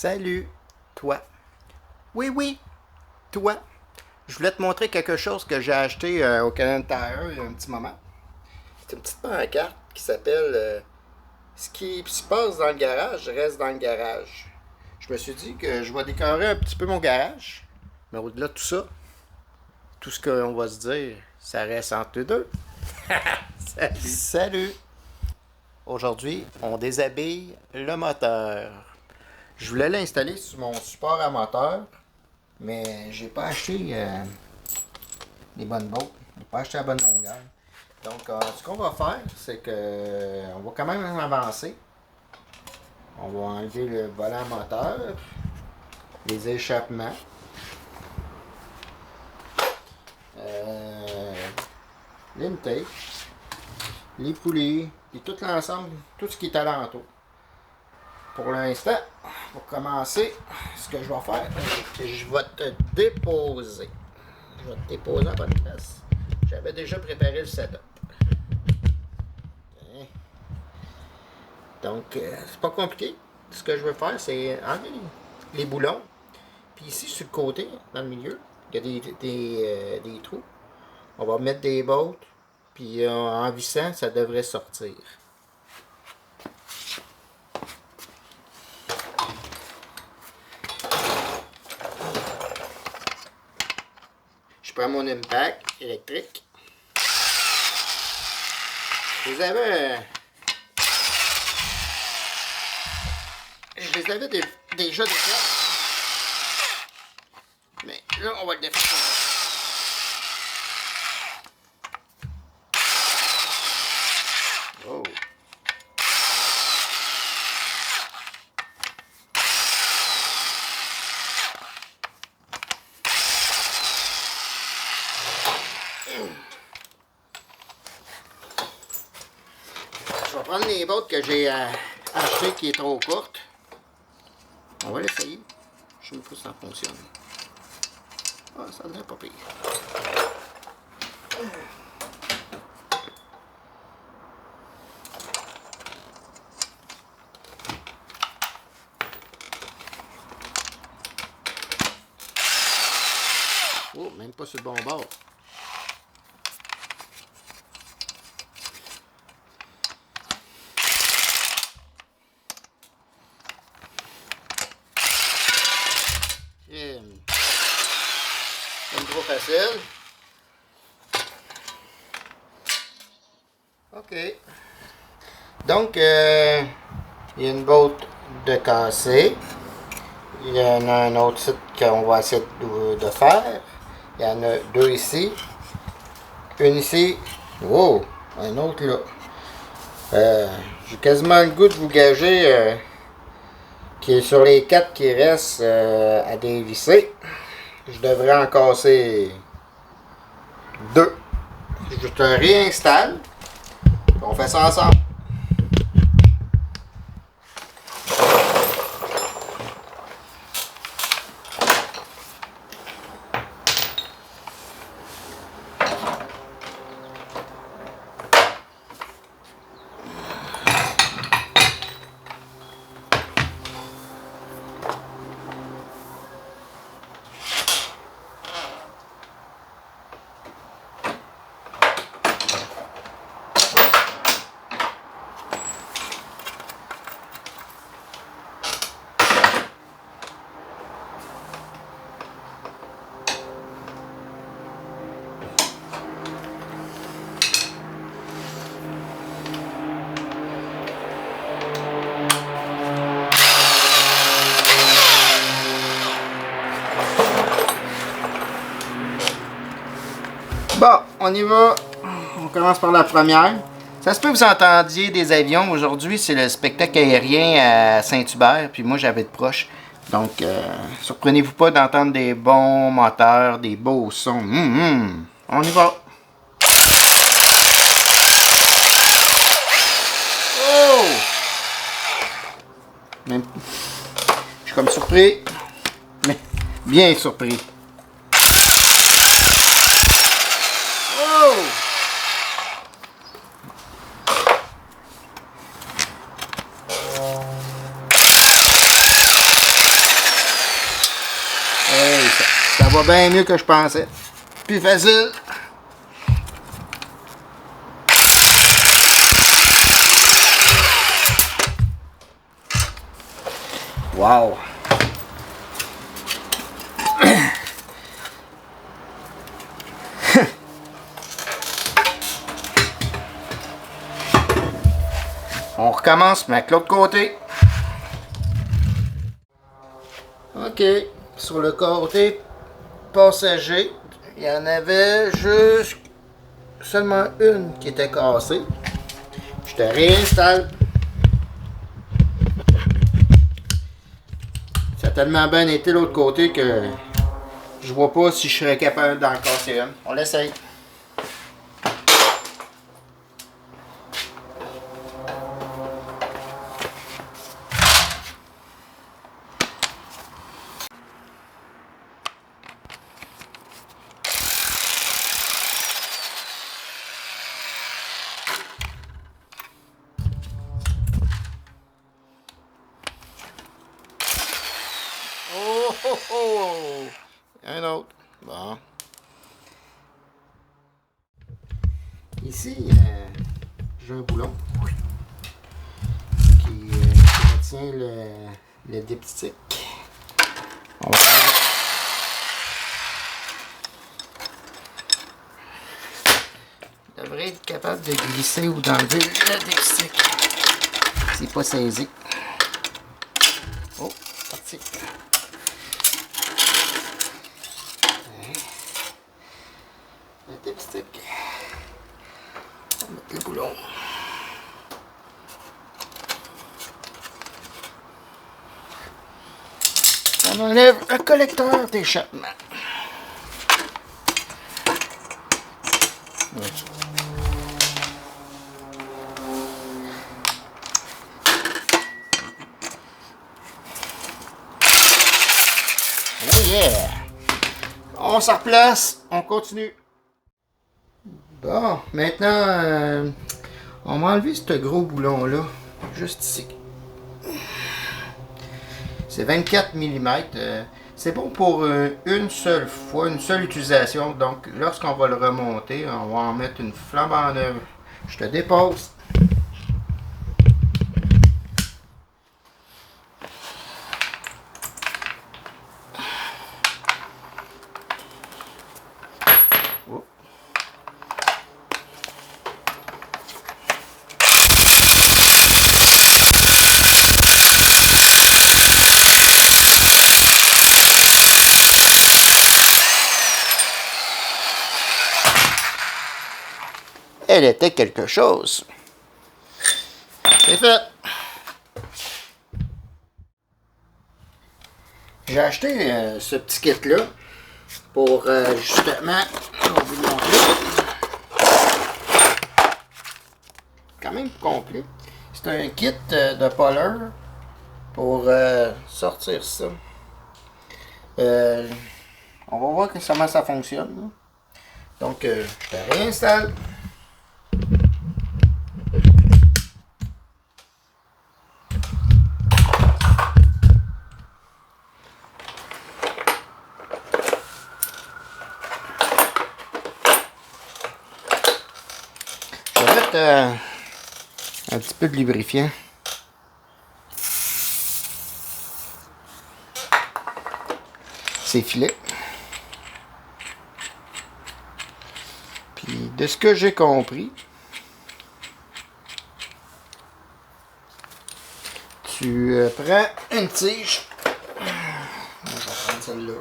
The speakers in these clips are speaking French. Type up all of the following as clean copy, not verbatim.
Salut, toi. Oui, oui, toi. Je voulais te montrer quelque chose que j'ai acheté au Canadian Tire il y a un petit moment. C'est une petite pancarte qui s'appelle Ce qui se passe dans le garage reste dans le garage. Je me suis dit que je vais décorer un petit peu mon garage. Mais au-delà de tout ça, tout ce qu'on va se dire, ça reste entre les deux. Salut. Salut. Aujourd'hui, on déshabille le moteur. Je voulais l'installer sur mon support à moteur, mais j'ai pas acheté les bonnes bottes. J'ai pas acheté la bonne longueur. Donc, ce qu'on va faire, c'est que on va quand même avancer. On va enlever le volant moteur, les échappements, l'intake, les poulies, et tout l'ensemble, tout ce qui est alentour. Pour l'instant, pour commencer, ce que je vais faire, c'est que je vais te déposer. Je vais te déposer en bonne place. J'avais déjà préparé le setup. Okay. Donc, c'est pas compliqué. Ce que je veux faire, c'est enlever les boulons. Puis ici, sur le côté, dans le milieu, il y a des trous. On va mettre des bottes. Puis en vissant, ça devrait sortir. Je prends mon impact électrique. Je les avais déjà défaits. Mais là, on va le défaire. Oh. Je vais prendre les bottes que j'ai achetées qui est trop courte. On va l'essayer. Je ne sais pas si ça fonctionne. Ah, ça ne pas pire. Oh, même pas sur le bon bord. C'est trop facile. OK. Donc, il y a une botte de cassée. Il y en a un autre site qu'on va essayer de faire. Il y en a deux ici. Une ici. Wow! Un autre là. J'ai quasiment le goût de vous gager qui est sur les 4 qui restent à dévisser. Je devrais en casser 2. Je te réinstalle. On fait ça ensemble. Bon, on y va. On commence par la première. Ça se peut que vous entendiez des avions. Aujourd'hui, c'est le spectacle aérien à Saint-Hubert. Puis moi, j'avais de proche. Donc, surprenez-vous pas d'entendre des bons moteurs, des beaux sons. On y va. Oh! Même... Je suis comme surpris. Mais bien surpris. Oh! Ça va bien mieux que je pensais. Plus facile. Wow! On recommence, mais avec l'autre côté. OK. Sur le côté passager, il y en avait juste seulement une qui était cassée. Je te réinstalle. Ça a tellement bien été l'autre côté que je vois pas si je serais capable d'en casser une. On l'essaye. Oh, oh, oh! Un autre. Bon. Ici, j'ai un boulon qui retient le diptyque. On va regarder. Je devrais être capable de glisser ou d'enlever le diptyque. C'est pas saisi. Oh, parti. Le diptyque. On va mettre le boulon. On enlève le collecteur d'échappement. Oh yeah! On se replace, on continue. Bon, maintenant, on va enlever ce gros boulon-là, juste ici. C'est 24 mm. C'est bon pour une seule fois, une seule utilisation. Donc, lorsqu'on va le remonter, on va en mettre une flambe en œuvre. Je te dépose. Oh. Elle était quelque chose. C'est fait. J'ai acheté ce petit kit-là pour justement, on va vous le montrer. Quand même complet. C'est un kit de poleur pour sortir ça. On va voir comment ça fonctionne. Là. Donc, je te réinstalle. Je vais mettre un petit peu de lubrifiant. Ces filets. Puis de ce que j'ai compris, tu prends une tige. Je vais prendre celle-là.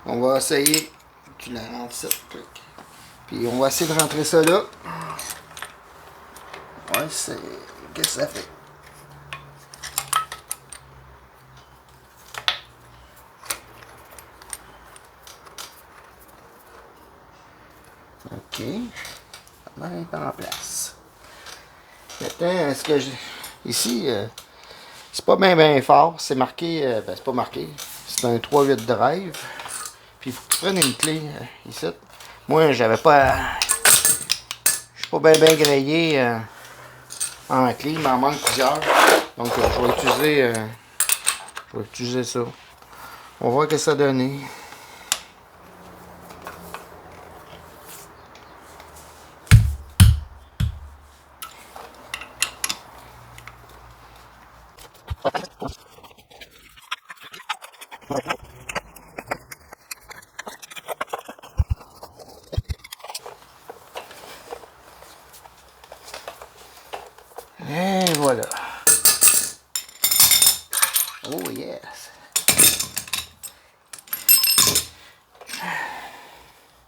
On va essayer. Tu la rentres ça. Puis on va essayer de rentrer ça là. Ouais, c'est. Qu'est-ce que ça fait? Ok. Ça va être en place. Maintenant, est-ce que j'ai. Ici, c'est pas bien fort. C'est marqué. Ben, c'est pas marqué. C'est un 3.8 drive. Puis il faut que tu prennes une clé ici. Moi, j'avais pas. Je suis pas bien grillé en clé. Il m'en manque plusieurs. Donc, je vais utiliser ça. On va voir ce que ça donne.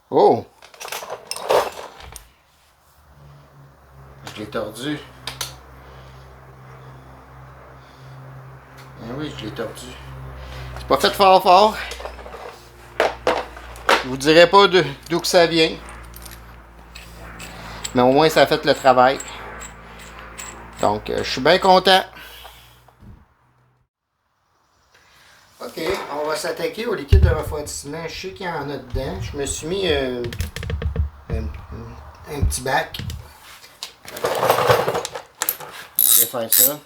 Oh! Je l'ai tordu. Ah oui, je l'ai tordu. C'est pas fait fort fort. Je vous dirai pas d'où que ça vient. Mais au moins ça a fait le travail. Donc je suis bien content. Ok, on va s'attaquer au liquide de refroidissement. Je sais qu'il y en a dedans. Je me suis mis un petit bac. Je vais faire ça.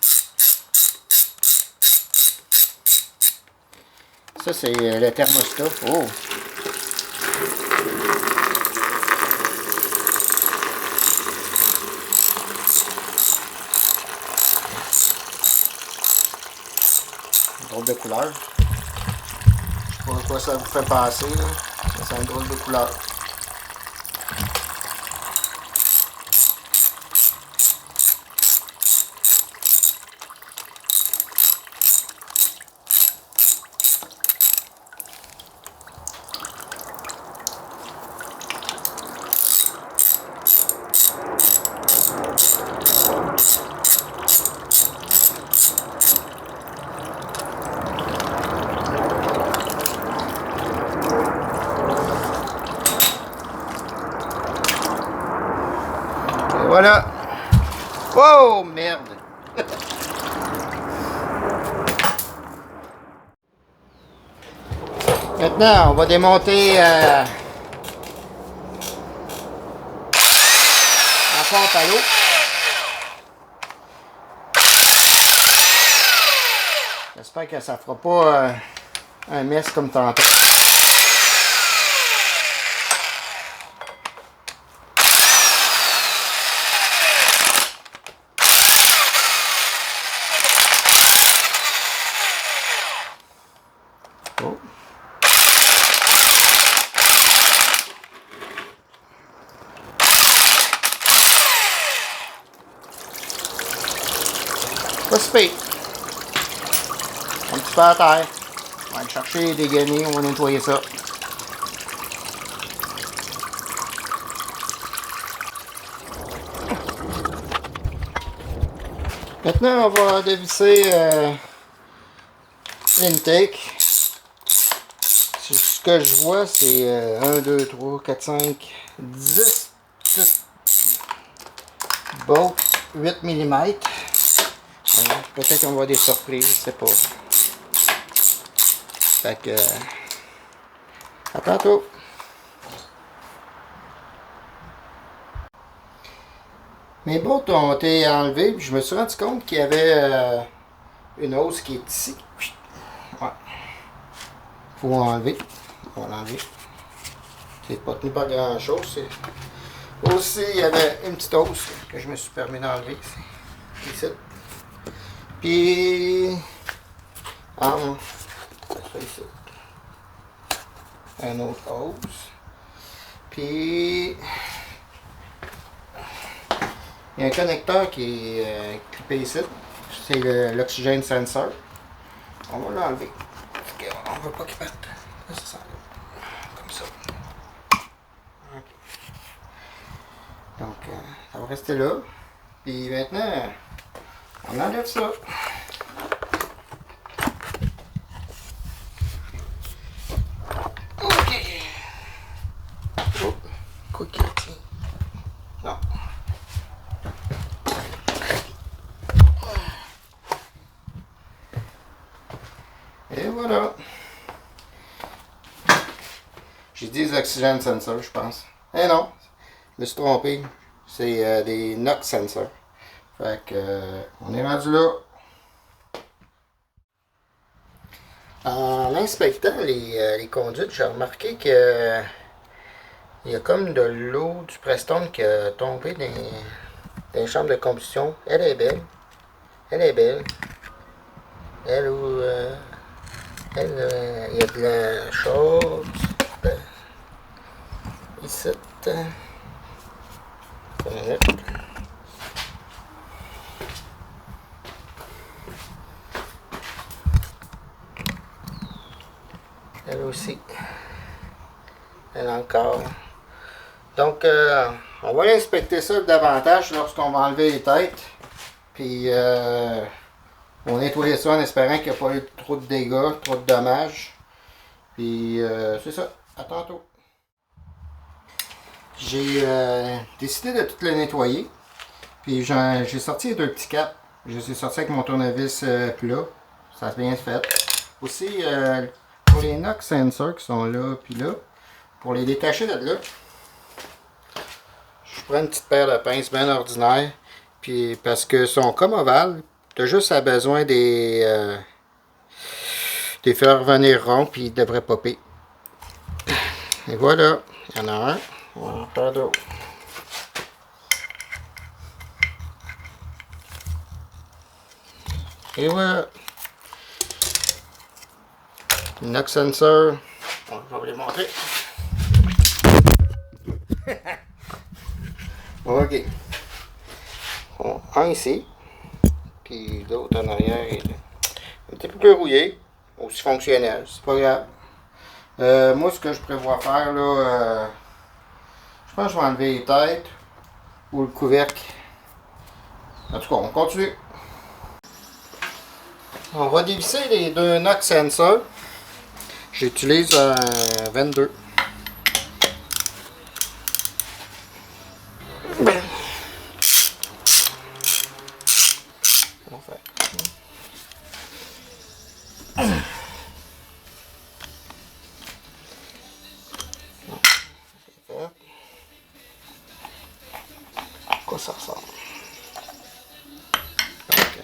Ça, c'est le thermostat. Oh! Drôle de couleur. Je sais pas à quoi ça vous fait passer, là. C'est une drôle de couleur. Et voilà. Oh, merde! Maintenant, on va démonter la pompe à l'eau. J'espère que ça fera pas un mess comme tantôt. Oh. Pas si pire. Un petit peu à terre. On va aller chercher les dégainés, on va nettoyer ça. Maintenant, on va dévisser l'intake. Ce que je vois, c'est 1, 2, 3, 4, 5, 10 bolts 8 mm. Peut-être qu'on va avoir des surprises, je sais pas. Fait que, à tantôt. Mes bolts ont été enlevés, puis je me suis rendu compte qu'il y avait une hausse qui est ici. Ouais. Faut enlever. On va l'enlever. C'est pas tenu par grand chose. Aussi, il y avait une petite hausse que je me suis permis d'enlever. Ici. Puis. Ah, ça ici. Un autre hausse. Puis. Il y a un connecteur qui est clippé ici. C'est l'oxygène sensor. On va l'enlever. On ne veut pas qu'il parte. Ça s'enlève. Comme ça. Okay. Donc, ça va rester là. Puis maintenant, on enlève ça. Ok. Oh, cookie. Non. Et voilà. J'ai dit les oxygène sensors, je pense. Eh non, je me suis trompé. C'est des NOx sensors. Fait que, on est rendu là. En inspectant les conduites, j'ai remarqué que il y a comme de l'eau du Prestone qui a tombé dans les chambres de combustion. Elle est belle. Elle est belle. Elle, il y a de la chose. Ici. Elle aussi. Elle encore. Donc, on va aller inspecter ça davantage lorsqu'on va enlever les têtes. Puis, on va nettoyer ça en espérant qu'il n'y a pas eu trop de dégâts, trop de dommages. Puis, c'est ça. À tantôt. J'ai décidé de tout le nettoyer. Puis, j'ai sorti les deux petits caps. Je les ai sortis avec mon tournevis plat. Ça a bien fait. Aussi, pour les knock sensors qui sont là, puis là, pour les détacher de là, je prends une petite paire de pinces bien ordinaire. Puis parce que sont comme ovales, tu as juste besoin des faire revenir rond, puis ils devraient popper. Et voilà, il y en a un. On va en faire d'autres. Et voilà. Knock sensor. Je vais vous les montrer. Ok. Un ici. Puis l'autre en arrière. Un petit peu plus rouillé. Aussi fonctionnel. C'est pas grave. Moi, ce que je prévois faire, là, je pense que je vais enlever les têtes ou le couvercle. En tout cas, on continue. On va dévisser les deux knock sensors. J'utilise un 22. Quoi ça ressemble? Okay.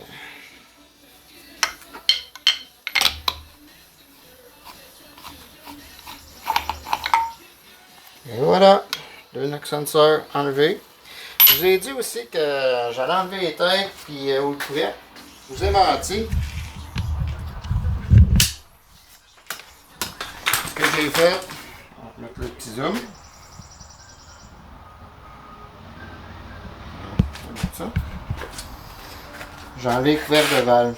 Et voilà, deux knock sensors enlevés. Je vous ai dit aussi que j'allais enlever les têtes puis ou le couvercle. Je vous ai menti. Ce que j'ai fait, on va mettre le petit zoom. J'ai enlevé le couvercle de valve.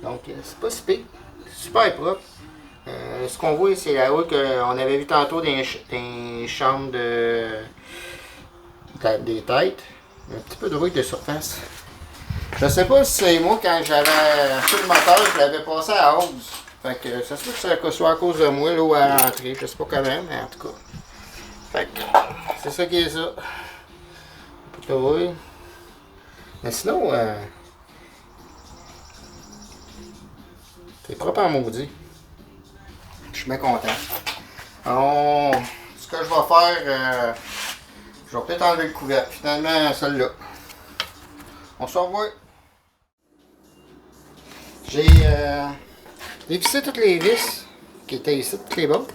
Donc, c'est pas si pire. Super propre. Ce qu'on voit, c'est la haut qu'on avait vu tantôt dans les chambres des têtes. Un petit peu de rouille de surface. Je sais pas si c'est moi, quand j'avais fait le moteur, je l'avais passé à hausse. Fait que ça se peut que ce soit à cause de moi, là, ou à rentrer. Je sais pas quand même, mais en tout cas. Fait que c'est ça qui est ça. Un peu de rouille. Mais sinon, c'est propre en maudit. Je suis bien content. Alors, ce que je vais faire, je vais peut-être enlever le couvercle. Finalement, celle-là. On se revoit. J'ai dévissé toutes les vis qui étaient ici, toutes les bords.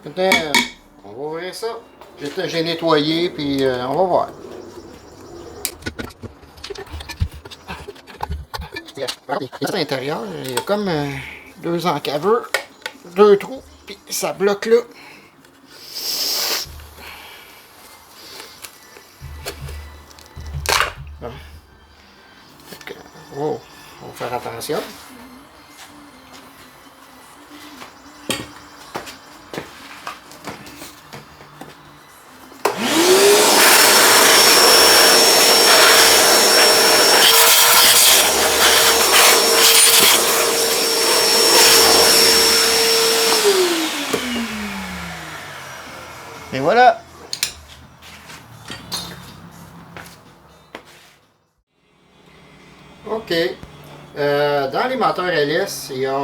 Maintenant, on va ouvrir ça. J'ai nettoyé, puis on va voir. À l'intérieur, il y a comme deux encaveurs, deux trous, puis ça bloque là. Bon. Oh, on va faire attention. Et voilà. OK. Dans les moteurs LS, il y a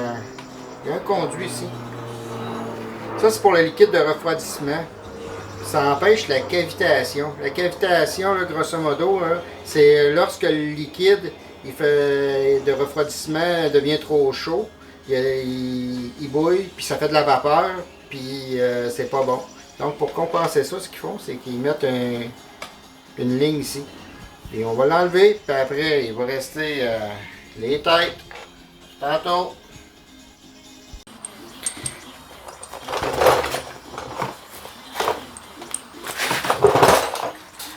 un conduit ici. Ça, c'est pour le liquide de refroidissement. Ça empêche la cavitation. La cavitation, là, grosso modo, c'est lorsque le liquide de refroidissement devient trop chaud. Il bouille, puis ça fait de la vapeur, puis c'est pas bon. Donc, pour compenser ça, ce qu'ils font, c'est qu'ils mettent une ligne ici. Et on va l'enlever, puis après, il va rester les têtes. Tantôt.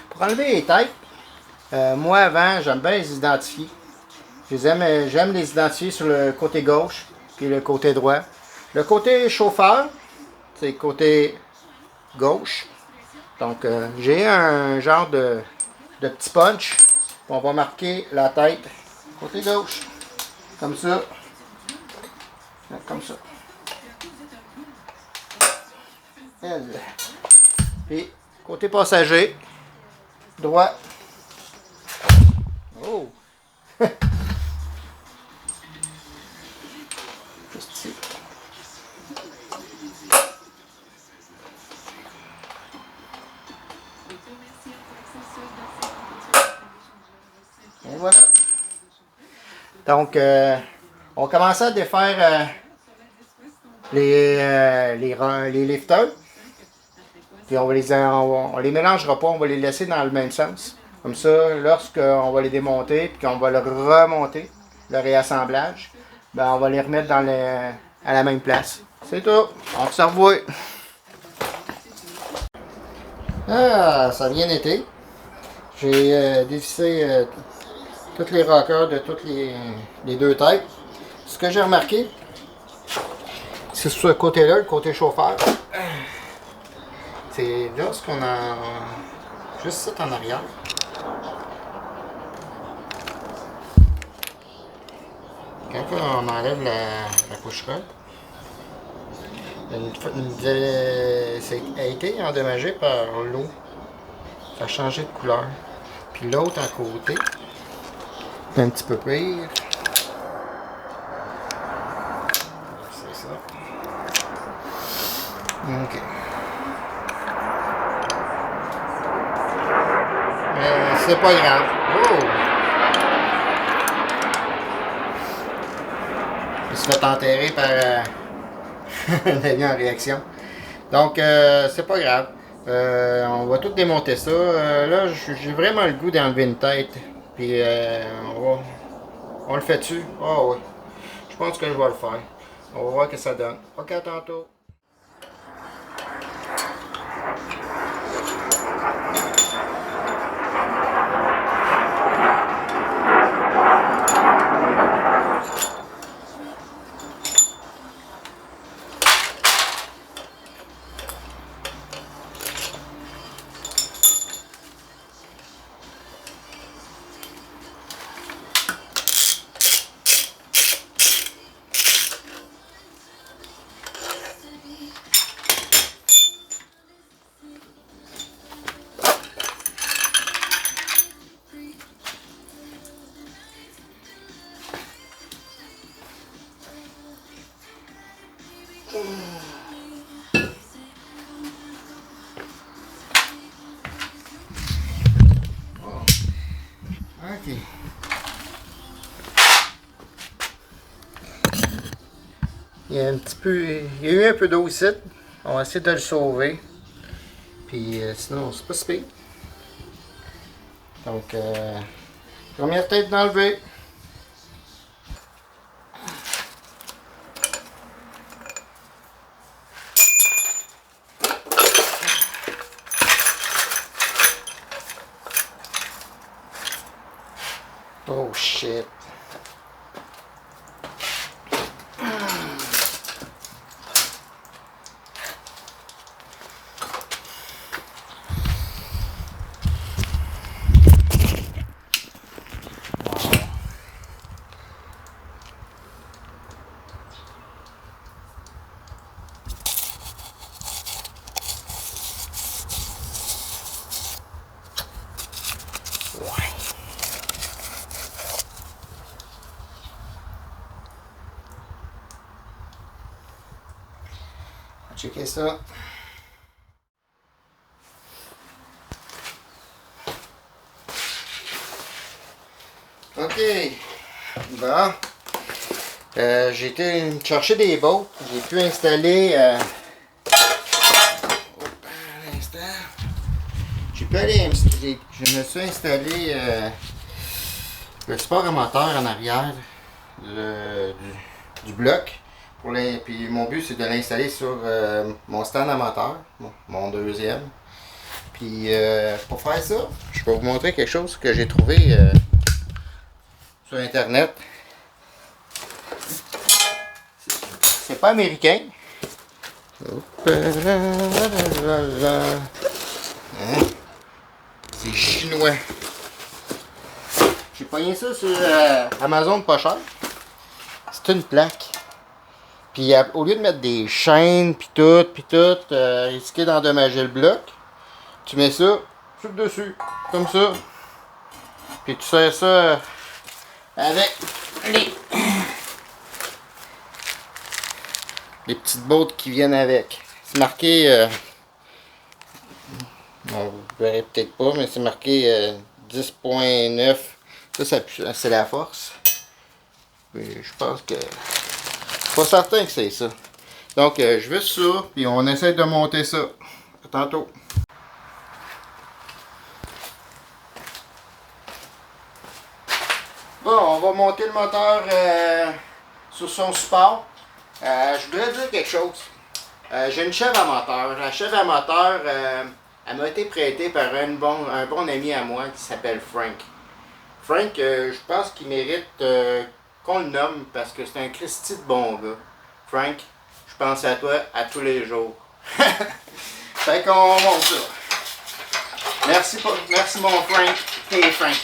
Pour enlever les têtes, moi avant, j'aime bien les identifier. J'aime les identifier sur le côté gauche. puis le côté droit. Le côté chauffeur, c'est le côté gauche. Donc, j'ai un genre de petit punch. On va marquer la tête côté gauche. Comme ça. Comme ça. Puis, côté passager, droit. Oh! Juste ici. Et voilà. Donc, on commence à défaire les lifters. Puis on les mélangera pas, on va les laisser dans le même sens. Comme ça, lorsqu'on va les démonter puis qu'on va le remonter, le réassemblage, ben on va les remettre à la même place. C'est tout. On se revoit. Ah, ça a bien été. J'ai dévissé tous les rockers de toutes les deux têtes. Ce que j'ai remarqué, c'est sur ce côté-là, le côté chauffeur. C'est là ce qu'on a. Juste ça en arrière. Quand on enlève la couche-robe, ça a été endommagé par l'eau. Ça a changé de couleur. Puis l'autre à côté, c'est un petit peu pire. C'est ça. Ok. C'est pas grave. Oh! Il se fait enterrer par un avion en réaction. Donc, c'est pas grave. On va tout démonter ça. Là, j'ai vraiment le goût d'enlever une tête. Puis, on le fait dessus. Oh oui. Je pense que je vais le faire. On va voir ce que ça donne. Ok, à tantôt. Ok. Il y a eu un peu d'eau ici. On va essayer de le sauver. Puis sinon, c'est pas si pire. Donc, première tête d'enlever. Oh shit. Checker ça. Ok. Bon. J'ai été chercher des bottes. J'ai pu installer. Un instant. J'ai pu aller. Je me suis installé le support à moteur en arrière du bloc. Puis mon but c'est de l'installer sur mon stand à moteur, mon deuxième. Puis pour faire ça, je vais vous montrer quelque chose que j'ai trouvé sur internet. pas américain. Hein? C'est chinois. J'ai pogné ça sur Amazon pas cher. C'est une plaque. Puis au lieu de mettre des chaînes, puis tout, risquer d'endommager le bloc, tu mets ça sur le dessus, comme ça. Puis tu serres ça avec les petites bottes qui viennent avec. C'est marqué, bon, vous verrez peut-être pas, mais c'est marqué 10.9. Ça c'est la force. Puis je pense que... Je suis pas certain que c'est ça. Donc, je vais sur ça, puis on essaie de monter ça. À tantôt. Bon, on va monter le moteur sur son support. Je voudrais dire quelque chose. J'ai une chèvre à moteur. La chèvre à moteur, elle m'a été prêtée par un bon ami à moi qui s'appelle Frank. Frank, je pense qu'il mérite qu'on le nomme parce que c'est un Christy de bon gars. Frank, je pense à toi à tous les jours. Fait qu'on monte ça. Merci mon Frank. Hey Frank.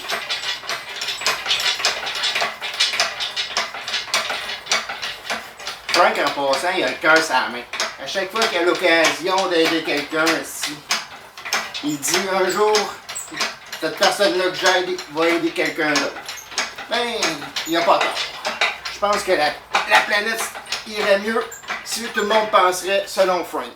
Frank, en passant, il a le cœur sur la main. À chaque fois qu'il a l'occasion d'aider quelqu'un ici, il dit un jour, cette personne-là que j'aide va aider quelqu'un d'autre. Ben, il n'y a pas tort. Je pense que la planète irait mieux si tout le monde penserait selon Frank.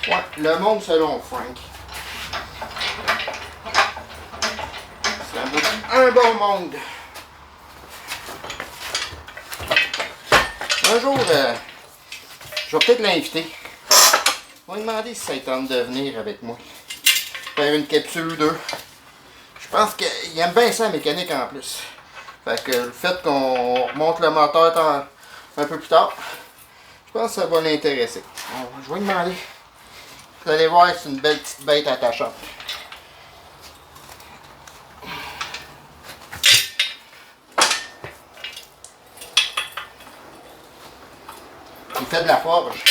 Ouais, le monde selon Frank. C'est un bon monde. Un jour, je vais peut-être l'inviter. On va lui demander si ça tente de venir avec moi. Faire une capsule ou deux. Je pense qu'il aime bien ça la mécanique en plus. Fait que le fait qu'on remonte le moteur un peu plus tard, je pense que ça va l'intéresser. Je vais lui demander. Vous allez voir, c'est une belle petite bête attachante. Il fait de la forge.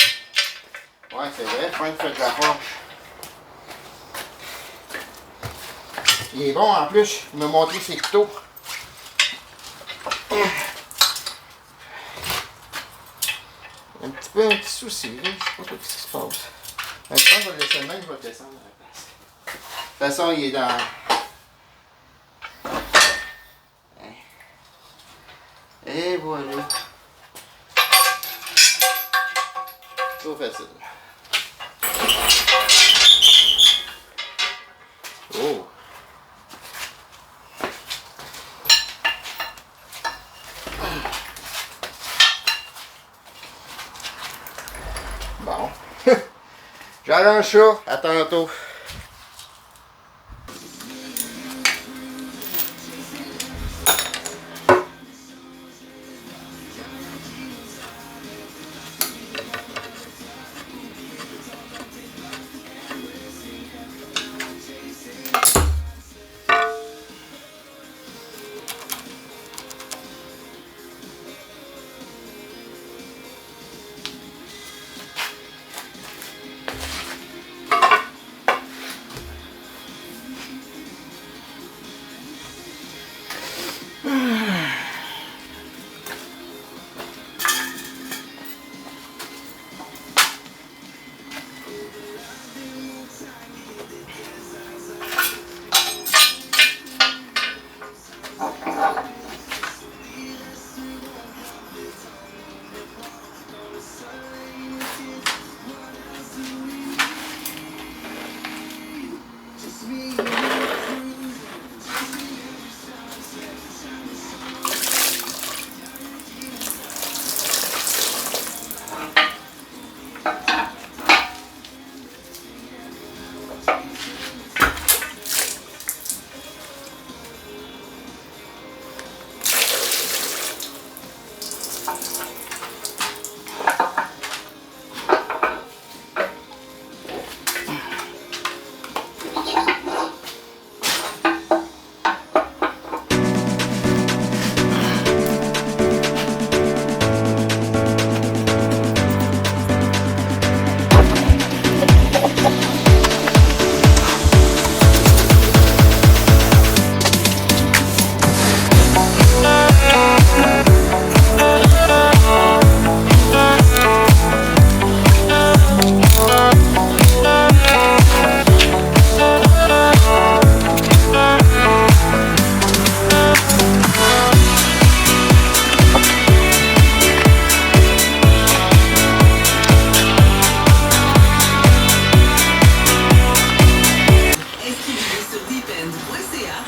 Ouais, c'est vrai, Frank fait de la forge. Il est bon en plus, il m'a montré ses couteaux. Un petit souci, là. Je sais pas trop ce qui se passe. Je pense que je vais le laisser le même, je vais le descendre à la place. De toute façon, il est dans... Et voilà. Trop facile. Oh! Bon. J'arrange ça. À tantôt.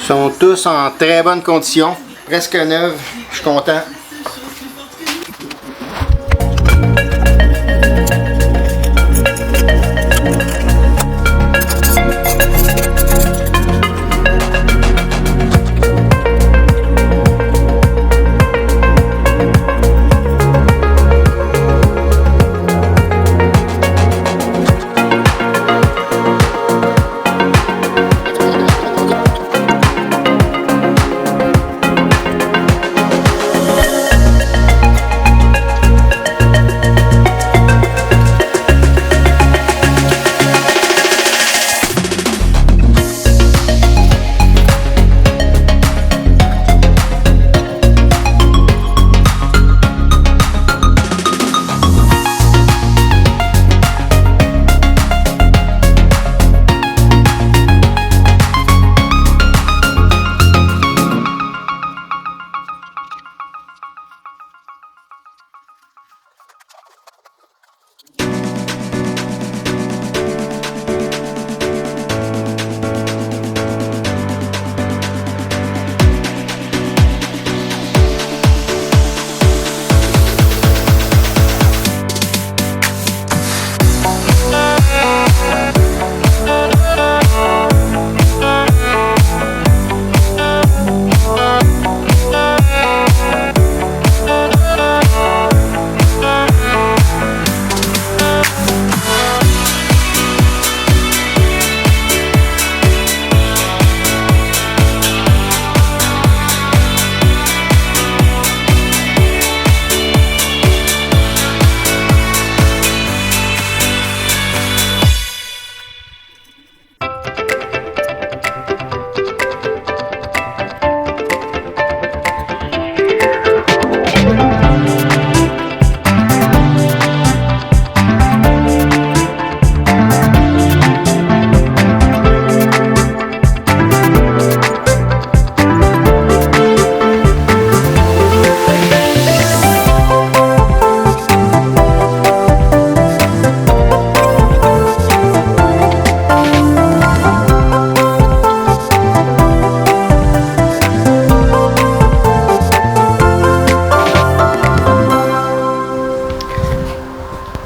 Ils sont tous en très bonne condition, presque neufs, je suis content.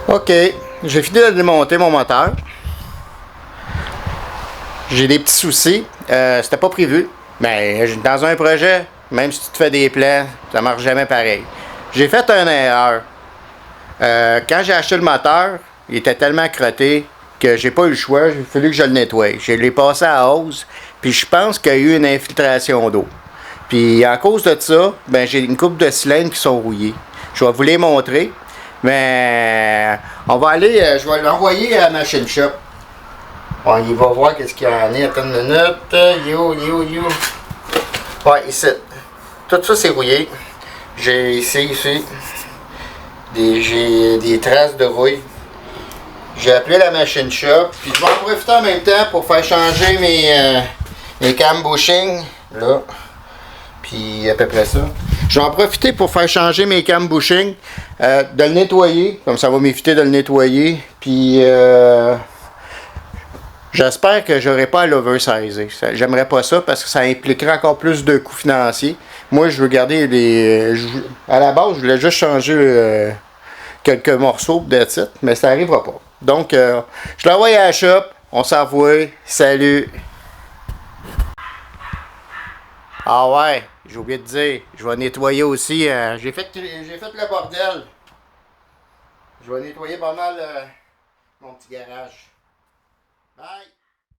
Ok, j'ai fini de démonter mon moteur. J'ai des petits soucis. C'était pas prévu. Mais dans un projet, même si tu te fais des plans, ça marche jamais pareil. J'ai fait une erreur. Quand j'ai acheté le moteur, il était tellement crotté que j'ai pas eu le choix. Il a fallu que je le nettoie. Je l'ai passé à hausse. Puis je pense qu'il y a eu une infiltration d'eau. Puis à cause de ça, ben j'ai une couple de cylindres qui sont rouillés. Je vais vous les montrer. Mais on va aller, je vais l'envoyer à la machine shop. Bon, il va voir qu'est-ce qu'il y en a. Attends une minute. Yo. Ouais, ici. Tout ça c'est rouillé. J'ai ici. J'ai des traces de rouille. J'ai appelé la machine shop. Puis je vais en profiter en même temps pour faire changer mes cam bushing. Là. Puis à peu près ça. Je vais en profiter pour faire changer mes cam bushing, de le nettoyer, comme ça va m'éviter de le nettoyer. Puis j'espère que j'aurai pas à l'oversizer. J'aimerais pas ça parce que ça impliquerait encore plus de coûts financiers. Moi je veux garder les. À la base, je voulais juste changer quelques morceaux de titre, mais ça n'arrivera pas. Donc je l'envoie à la shop, on s'envoie. Salut! Ah ouais! j'ai oublié de dire, je vais nettoyer aussi. J'ai fait le bordel. Je vais nettoyer pas mal mon petit garage. Bye!